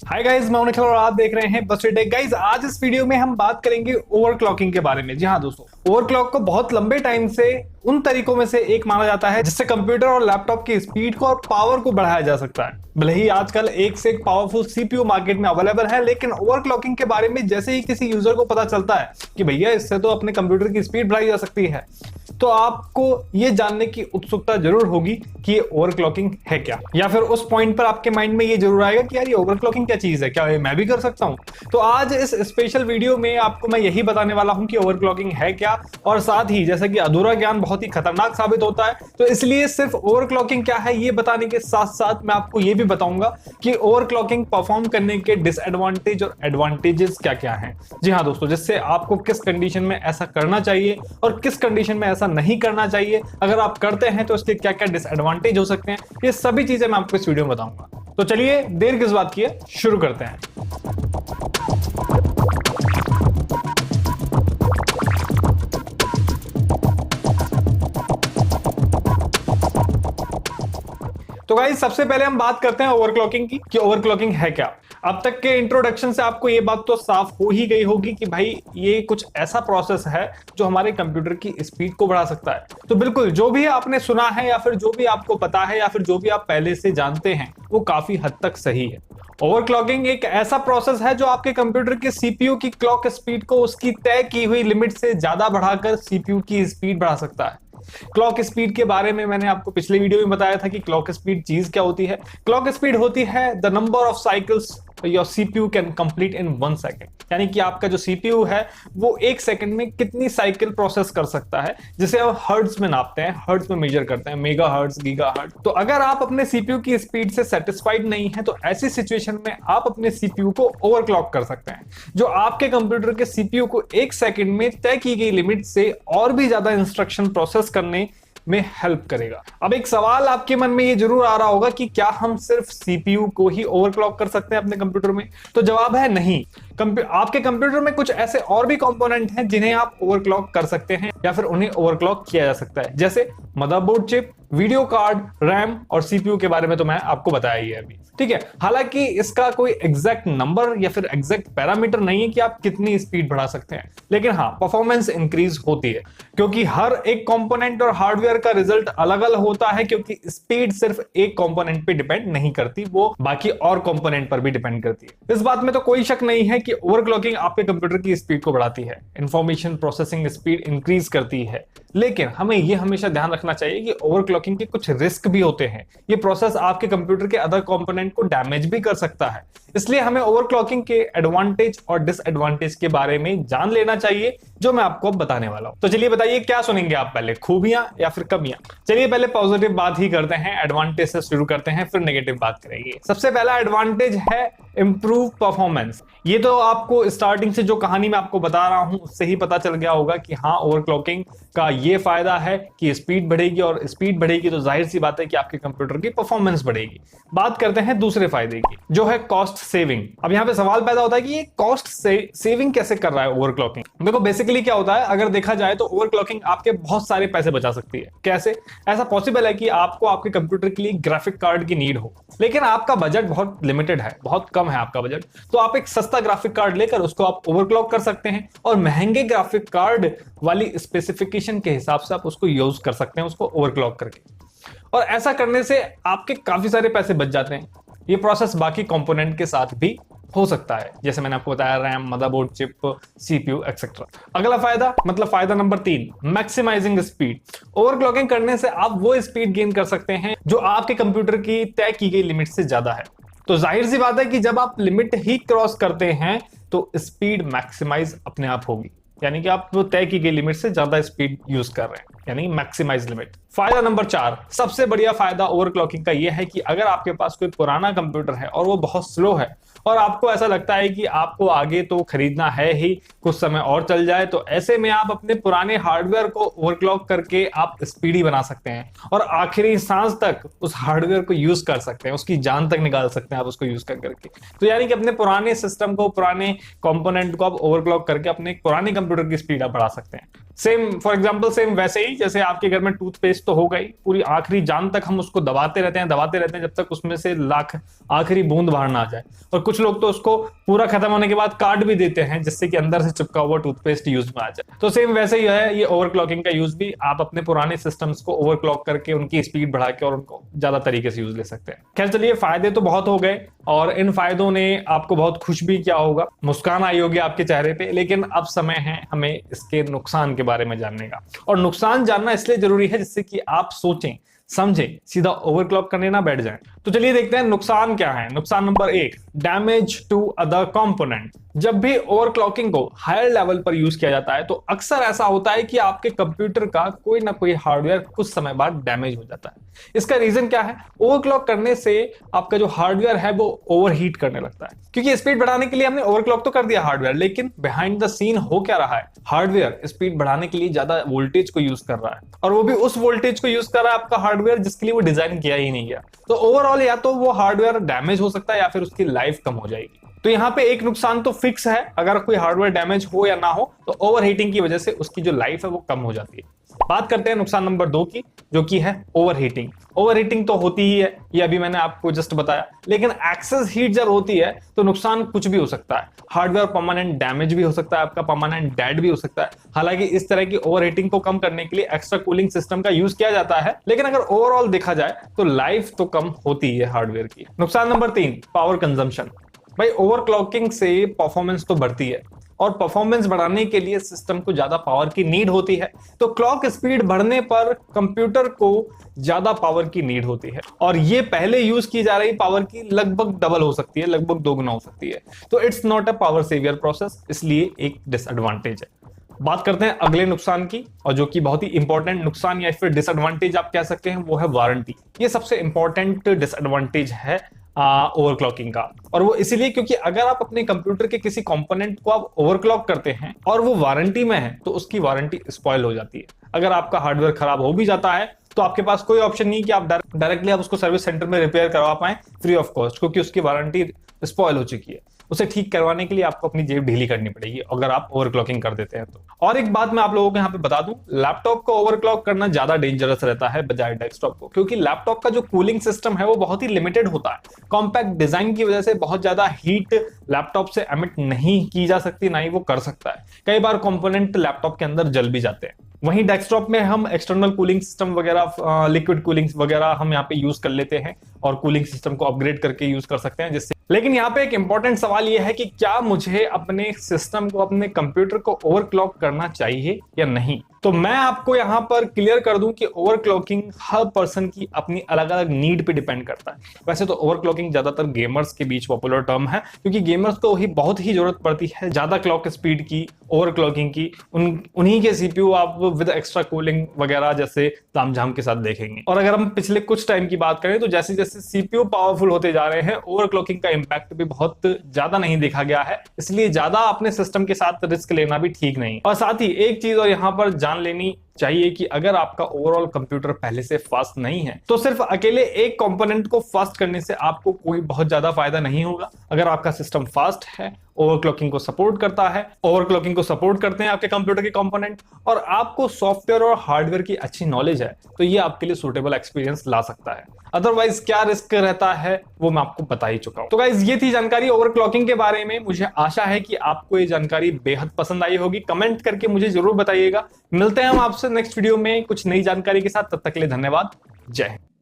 Hi guys, मैं निखिल और आप देख रहे हैं बस टेक। गाइस, आज इस वीडियो में हम बात करेंगे ओवरक्लॉकिंग के बारे में। जी हाँ दोस्तों, ओवरक्लॉक को बहुत लंबे टाइम से उन तरीकों में से एक माना जाता है जिससे कंप्यूटर और लैपटॉप की स्पीड को और पावर को बढ़ाया जा सकता है। भले ही आजकल एक से एक पावरफुल सीपीयू मार्केट में अवेलेबल है, लेकिन ओवरक्लॉकिंग के बारे में जैसे ही किसी यूजर को पता चलता है कि भैया इससे तो अपने कंप्यूटर की स्पीड बढ़ाई जा सकती है, तो आपको ये जानने की उत्सुकता जरूर होगी कि ये ओवरक्लॉकिंग है क्या, या फिर उस पॉइंट पर आपके माइंड में ये जरूर आएगा कि यार ये ओवरक्लॉकिंग क्या चीज है, क्या ये मैं भी कर सकता हूं। तो आज इस स्पेशल वीडियो में आपको मैं यही बताने वाला हूं कि ओवरक्लॉकिंग है क्या, और साथ ही जैसा कि अधूरा ज्ञान बहुत ही खतरनाक साबित होता है, तो इसलिए सिर्फ ओवरक्लॉकिंग क्या है ये बताने के साथ साथ मैं आपको ये भी बताऊंगा कि ओवरक्लॉकिंग परफॉर्म करने के डिसएडवांटेज और एडवांटेजेस क्या क्या हैं। जी हाँ दोस्तों, जिससे आपको किस कंडीशन में ऐसा करना चाहिए और किस कंडीशन में ऐसा नहीं करना चाहिए, अगर आप करते हैं तो इसके क्या क्या डिसएडवांटेज हो सकते हैं, ये सभी चीजें मैं आपको इस वीडियो में बताऊंगा। तो चलिए देर किस बात की है, शुरू करते हैं। तो गाइस, सबसे पहले हम बात करते हैं ओवरक्लॉकिंग की कि ओवरक्लॉकिंग है क्या। अब तक के इंट्रोडक्शन से आपको ये बात तो साफ हो ही गई होगी कि भाई ये कुछ ऐसा प्रोसेस है जो हमारे कंप्यूटर की स्पीड को बढ़ा सकता है। तो बिल्कुल जो भी आपने सुना है या फिर जो भी आपको पता है या फिर जो भी आप पहले से जानते हैं वो काफी हद तक सही है। ओवरक्लॉकिंग एक ऐसा प्रोसेस है जो आपके कंप्यूटर के सीपीयू की क्लॉक स्पीड को उसकी तय की हुई लिमिट से ज्यादा बढ़ाकर सीपीयू की स्पीड बढ़ा सकता है। क्लॉक स्पीड के बारे में मैंने आपको पिछले वीडियो में बताया था कि क्लॉक स्पीड चीज क्या होती है। क्लॉक स्पीड होती है the number of cycles your CPU can complete in 1 second, यानी कि आपका जो सीपीयू है वो 1 सेकंड में कितनी साइकिल प्रोसेस कर सकता है, जिसे हम हर्ट्ज में नापते हैं, हर्ट्ज में मेजर करते हैं, मेगा हर्ट्ज, गीगा हर्ट्ज। तो अगर आप अपने सीपीयू की स्पीड से सेटिस्फाइड नहीं है तो ऐसी सिचुएशन में आप अपने सीपीयू को ओवरक्लॉक कर सकते हैं, जो आपके कंप्यूटर के सीपीयू को 1 सेकंड में तय की गई लिमिट से और भी ज्यादा इंस्ट्रक्शन प्रोसेस करने में हेल्प करेगा। अब एक सवाल आपके मन में ये जरूर आ रहा होगा कि क्या हम सिर्फ सीपीयू को ही ओवरक्लॉक कर सकते हैं अपने कंप्यूटर में? तो जवाब है नहीं। आपके कंप्यूटर में कुछ ऐसे और भी कंपोनेंट हैं जिन्हें आप ओवरक्लॉक कर सकते हैं या फिर उन्हें ओवरक्लॉक किया जा सकता है, जैसे motherboard chip, video card, RAM और सीपीयू के बारे में तो मैं आपको बताया ही है अभी, ठीक है। हालांकि इसका कोई एग्जैक्ट नंबर या फिर एग्जैक्ट पैरामीटर नहीं है कि आप कितनी स्पीड बढ़ा सकते हैं, लेकिन हाँ, परफॉर्मेंस इंक्रीज होती है, क्योंकि हर एक कंपोनेंट और हार्डवेयर का रिजल्ट अलग अलग होता है, क्योंकि स्पीड सिर्फ एक कंपोनेंट पे डिपेंड नहीं करती, वो बाकी और कंपोनेंट पर भी डिपेंड करती है। इस बात में तो कोई शक नहीं है कि ओवरक्लॉकिंग आपके कंप्यूटर की स्पीड को बढ़ाती है, इंफॉर्मेशन प्रोसेसिंग स्पीड इंक्रीज करती है, लेकिन हमें यह हमेशा ध्यान रखना चाहिए कि ओवरक्लॉकिंग के कुछ रिस्क भी होते हैं। ये प्रोसेस आपके कंप्यूटर के अदर कंपोनेंट को डैमेज भी कर सकता है, इसलिए हमें ओवरक्लॉकिंग के एडवांटेज और डिसएडवांटेज के बारे में जान लेना चाहिए, जो मैं आपको अब बताने वाला हूं। तो चलिए बताइए क्या सुनेंगे आप, पहले खूबियां या फिर कमियां? चलिए पहले पॉजिटिव बात ही करते हैं, एडवांटेज से शुरू करते हैं, फिर नेगेटिव बात करेंगे। सबसे पहला एडवांटेज है इंप्रूव परफॉर्मेंस। ये तो आपको स्टार्टिंग से जो कहानी मैं आपको बता रहा हूं उससे ही पता चल गया होगा कि हाँ, ओवरक्लॉकिंग का ये फायदा है कि स्पीड बढ़ेगी, और स्पीड बढ़ेगी तो जाहिर सी बात है कि आपके कंप्यूटर की परफॉर्मेंस बढ़ेगी। बात करते हैं दूसरे फायदे की, जो है कॉस्ट सेविंग। अब यहां पे सवाल पैदा होता है कि ये कॉस्ट सेविंग कैसे कर रहा है ओवरक्लॉकिंग? देखो बेसिकली क्या होता है, अगर देखा जाए तो ओवरक्लॉकिंग आपके बहुत सारे पैसे बचा सकती है। कैसे? ऐसा पॉसिबल है कि आपको आपके कंप्यूटर के लिए ग्राफिक कार्ड की नीड हो, लेकिन आपका बजट बहुत लिमिटेड है, बहुत कम है आपका बजट, तो आप एक सस्ता ग्राफिक कार्ड लेकर उसको आप ओवरक्लॉक कर सकते हैं, और महंगे ग्राफिक कार्ड वाली स्पेसिफिकेशन के हिसाब से आप उसको यूज कर सकते हैं, उसको ओवरक्लॉक करके। और ऐसा करने से आपके काफी सारे पैसे बच जाते हैं। ये प्रोसेस बाकी कंपोनेंट के साथ भी हो सकता है, जैसे मैंने आपको बताया, RAM, motherboard chip, CPU etcetera. अगला फायदा, मतलब फायदा नंबर 3, मैक्सिमाइजिंग स्पीड। ओवरक्लॉकिंग करने से आप वो स्पीड गेन कर सकते हैं जो आपके कंप्यूटर की तय की गई लिमिट से ज्यादा है। तो जाहिर सी बात है कि जब आप लिमिट ही क्रॉस करते हैं तो स्पीड मैक्सिमाइज अपने आप होगी, यानी कि आप वो तय की गई लिमिट से ज्यादा स्पीड यूज कर रहे हैं, यानी मैक्सिमाइज लिमिट। फायदा नंबर 4, सबसे बढ़िया फायदा ओवरक्लॉकिंग का यह है कि अगर आपके पास कोई पुराना कंप्यूटर है और वो बहुत स्लो है, और आपको ऐसा लगता है कि आपको आगे तो खरीदना है ही, कुछ समय और चल जाए, तो ऐसे में आप अपने पुराने हार्डवेयर को ओवरक्लॉक करके आप स्पीडी बना सकते हैं और आखिरी सांस तक उस हार्डवेयर को यूज कर सकते हैं, उसकी जान तक निकाल सकते हैं आप उसको यूज कर करके। तो यानी कि अपने पुराने सिस्टम को, पुराने कंपोनेंट को आप ओवरक्लॉक करके अपने पुराने कंप्यूटर की स्पीड आप बढ़ा सकते हैं। सेम फॉर एग्जांपल सेम वैसे ही जैसे आपके घर में टूथपेस्ट तो हो गई, पूरी आखिरी जान तक हम उसको दबाते रहते हैं जब तक उसमें से लाख आखिरी बूंद बाहर ना आ जाए। और कुछ लोग तो उसको पूरा खत्म होने के बाद काट भी देते हैं जिससे कि अंदर से चिपका हुआ टूथपेस्ट यूज में आ जाए। तो सेम वैसे ही है ये ओवरक्लॉकिंग का यूज भी, आप अपने पुराने सिस्टम्स को ओवरक्लॉक करके उनकी स्पीड बढ़ा के और उनको ज्यादा तरीके से यूज ले सकते हैं। खैर चलिए, फायदे तो बहुत हो गए और इन फायदों ने आपको बहुत खुश भी किया होगा, मुस्कान आई होगी आपके चेहरे पे। लेकिन अब समय है हमें इसके नुकसान के बारे में जानने का, और नुकसान जानना इसलिए जरूरी है जिससे कि आप सोचें समझें, सीधा ओवरक्लॉक करने ना बैठ जाएं। तो चलिए देखते हैं नुकसान क्या है। नुकसान number 1, damage to other component. जब भी ओवरक्लॉकिंग को हायर लेवल पर यूज किया जाता है तो अक्सर ऐसा होता है कि आपके कंप्यूटर का कोई ना कोई हार्डवेयर कुछ समय बाद डैमेज हो जाता है। इसका रीजन क्या है? ओवरक्लॉक करने से आपका जो हार्डवेयर है वो ओवरहीट करने लगता है, क्योंकि स्पीड बढ़ाने के लिए हमने ओवरक्लॉक तो कर दिया हार्डवेयर, लेकिन बिहाइंड द सीन हो क्या रहा है? हार्डवेयर स्पीड बढ़ाने के लिए ज्यादा वोल्टेज को यूज कर रहा है, और वो भी उस वोल्टेज को यूज कर रहा है आपका हार्डवेयर जिसके लिए वो डिजाइन किया ही नहीं गया। तो ओवरऑल या तो वो हार्डवेयर डैमेज हो सकता है या फिर उसकी लाइफ कम हो जाएगी। तो यहाँ पे एक नुकसान तो फिक्स है, अगर कोई हार्डवेयर डैमेज हो या ना हो तो ओवरहीटिंग की वजह से उसकी जो लाइफ है वो कम हो जाती है। बात करते हैं नुकसान नंबर 2 की, जो कि है ओवरहीटिंग। ओवरहीटिंग तो होती ही है, ये अभी मैंने आपको जस्ट बताया, लेकिन एक्सेस हीट जब होती है तो नुकसान कुछ भी हो सकता है। हार्डवेयर परमानेंट डैमेज भी हो सकता है, आपका परमानेंट डेड भी हो सकता है। हालांकि इस तरह की ओवरहीटिंग को कम करने के लिए एक्स्ट्रा कूलिंग सिस्टम का यूज किया जाता है, लेकिन अगर ओवरऑल देखा जाए तो लाइफ तो कम होती है हार्डवेयर की। नुकसान नंबर 3, पावर कंजम्पशन। भाई ओवरक्लॉकिंग से परफॉर्मेंस तो बढ़ती है, और परफॉर्मेंस बढ़ाने के लिए सिस्टम को ज्यादा पावर की नीड होती है। तो क्लॉक स्पीड बढ़ने पर कंप्यूटर को ज्यादा पावर की नीड होती है, और ये पहले यूज की जा रही पावर की लगभग डबल हो सकती है, लगभग 2 गुना हो सकती है। तो it's not a power saver process, इसलिए एक डिसएडवांटेज है। बात करते हैं अगले नुकसान की, और जो कि बहुत ही इंपॉर्टेंट नुकसान या फिर डिसएडवांटेज आप कह सकते हैं, वो है वारंटी। ये सबसे इंपॉर्टेंट डिसएडवांटेज है ओवरक्लॉकिंग का, और वो इसीलिए क्योंकि अगर आप अपने कंप्यूटर के किसी कंपोनेंट को आप ओवरक्लॉक करते हैं और वो वारंटी में है तो उसकी वारंटी स्पॉइल हो जाती है। अगर आपका हार्डवेयर खराब हो भी जाता है तो आपके पास कोई ऑप्शन नहीं कि आप डायरेक्टली आप उसको सर्विस सेंटर में रिपेयर करवा पाए फ्री ऑफ कॉस्ट, क्योंकि उसकी वारंटी स्पॉइल हो चुकी है। उसे ठीक करवाने के लिए आपको अपनी जेब ढीली करनी पड़ेगी अगर आप ओवरक्लॉकिंग कर देते हैं तो। और एक बात मैं आप लोगों को यहाँ पे बता दूं, लैपटॉप को ओवरक्लॉक करना ज्यादा डेंजरस रहता है बजाय डेस्कटॉप को, क्योंकि लैपटॉप का जो कूलिंग सिस्टम है वो बहुत ही लिमिटेड होता है। कॉम्पैक्ट डिजाइन की वजह से बहुत ज्यादा हीट लैपटॉप से एमिट नहीं की जा सकती, ना ही वो कर सकता है। कई बार कंपोनेंट लैपटॉप के अंदर जल भी जाते हैं। वहीं डेस्कटॉप में हम एक्सटर्नल कूलिंग सिस्टम वगैरह, लिक्विड कूलिंग वगैरह हम यहाँ पे यूज कर लेते हैं और कूलिंग सिस्टम को अपग्रेड करके यूज कर सकते हैं जिससे। लेकिन यहाँ पे एक इंपॉर्टेंट सवाल यह है कि क्या मुझे अपने सिस्टम को, अपने कंप्यूटर को ओवरक्लॉक करना चाहिए या नहीं। तो मैं आपको यहाँ पर क्लियर कर दूं कि ओवरक्लॉकिंग हर पर्सन की अपनी अलग अलग नीड पे डिपेंड करता है। वैसे तो ओवरक्लॉकिंग ज्यादातर गेमर्स के बीच पॉपुलर टर्म है, क्योंकि गेमर्स को ही बहुत ही जरूरत पड़ती है ज्यादा क्लॉक स्पीड की, ओवरक्लॉकिंग की। उन्हीं के सीपीयू आप विद एक्स्ट्रा कूलिंग वगैरह जैसे तामझाम के साथ देखेंगे। और अगर हम पिछले कुछ टाइम की बात करें तो जैसे जैसे सीपीयू पावरफुल होते जा रहे हैं, ओवरक्लॉकिंग का इंपैक्ट भी बहुत ज्यादा नहीं देखा गया है। इसलिए ज्यादा अपने सिस्टम के साथ रिस्क लेना भी ठीक नहीं। और साथ ही एक चीज और यहाँ पर जान लेनी चाहिए कि अगर आपका ओवरऑल कंप्यूटर पहले से फास्ट नहीं है तो सिर्फ अकेले एक कंपोनेंट को फास्ट करने से आपको कोई बहुत ज्यादा फायदा नहीं होगा। अगर आपका सिस्टम फास्ट है, ओवरक्लॉकिंग को सपोर्ट करता है, ओवरक्लॉकिंग को सपोर्ट करते हैं आपके कंप्यूटर के कंपोनेंट, और आपको सॉफ्टवेयर और हार्डवेयर की अच्छी नॉलेज है, तो ये आपके लिए सूटेबल एक्सपीरियंस ला सकता है। अदरवाइज क्या रिस्क रहता है वो मैं आपको बता ही चुका हूं। तो गाइस, ये थी जानकारी ओवरक्लॉकिंग के बारे में। मुझे आशा है कि आपको ये जानकारी बेहद पसंद आई होगी। कमेंट करके मुझे जरूर बताइएगा। मिलते हैं हम आपसे नेक्स्ट वीडियो में कुछ नई जानकारी के साथ। तब तक के लिए धन्यवाद। जय हिंद।